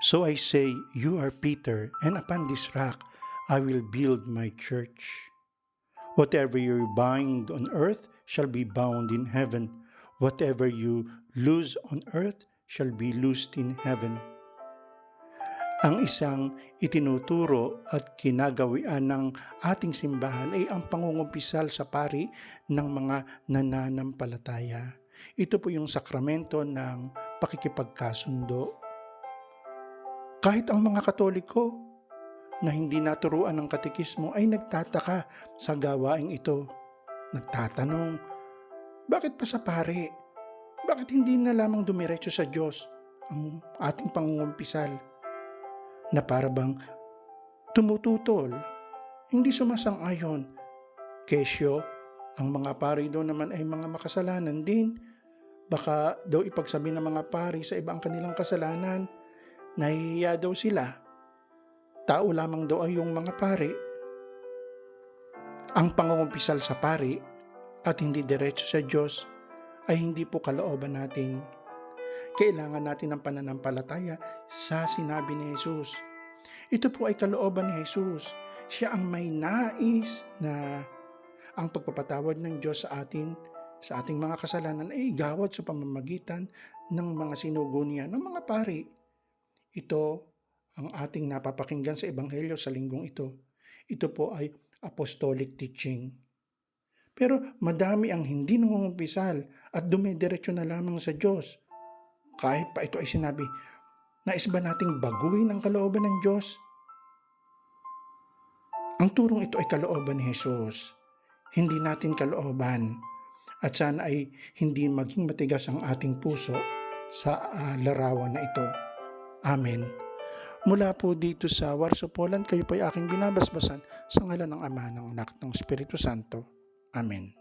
So I say, you are Peter, and upon this rock I will build my church. Whatever you bind on earth shall be bound in heaven. Whatever you loose on earth shall be loosed in heaven. Ang isang itinuturo at kinagawian ng ating simbahan ay ang pangungumpisal sa pari ng mga nananampalataya. Ito po yung sakramento ng pakikipagkasundo. Kahit ang mga Katoliko na hindi naturuan ng katekismo ay nagtataka sa gawaing ito. Nagtatanong, bakit pa sa pari? Bakit hindi na lamang dumiretso sa Diyos ang ating pangungumpisal? Na para bang tumututol, hindi sumasang-ayon. Kesyo, ang mga pari daw naman ay mga makasalanan din. Baka daw ipagsabi ng mga pari sa ibang kanilang kasalanan, nahihiya daw sila. Tao lamang daw ay yung mga pari. Ang pangungumpisal sa pari at hindi diretso sa Diyos ay hindi po kalooban natin. Kailangan natin ng pananampalataya sa sinabi ni Jesus. Ito po ay kalooban ni Jesus. Siya ang may nais na ang pagpapatawad ng Diyos sa atin, sa ating mga kasalanan ay igawad sa pamamagitan ng mga sinugo niya, ng mga pari. Ito ang ating napapakinggan sa Ebanghelyo sa linggong ito. Ito po ay apostolic teaching. Pero madami ang hindi nangungumpisal at dumidiretso na lamang sa Diyos. Kahit pa ito ay sinabi, nais ba nating baguhin ang kalooban ng Diyos? Ang turong ito ay kalooban ni Jesus. Hindi natin kalooban. At sana ay hindi maging matigas ang ating puso sa larawan na ito. Amen. Mula po dito sa Warsaw, Poland, kayo po ay aking binabasbasan sa ngalan ng Ama, ng Anak, ng Espiritu Santo. Amen.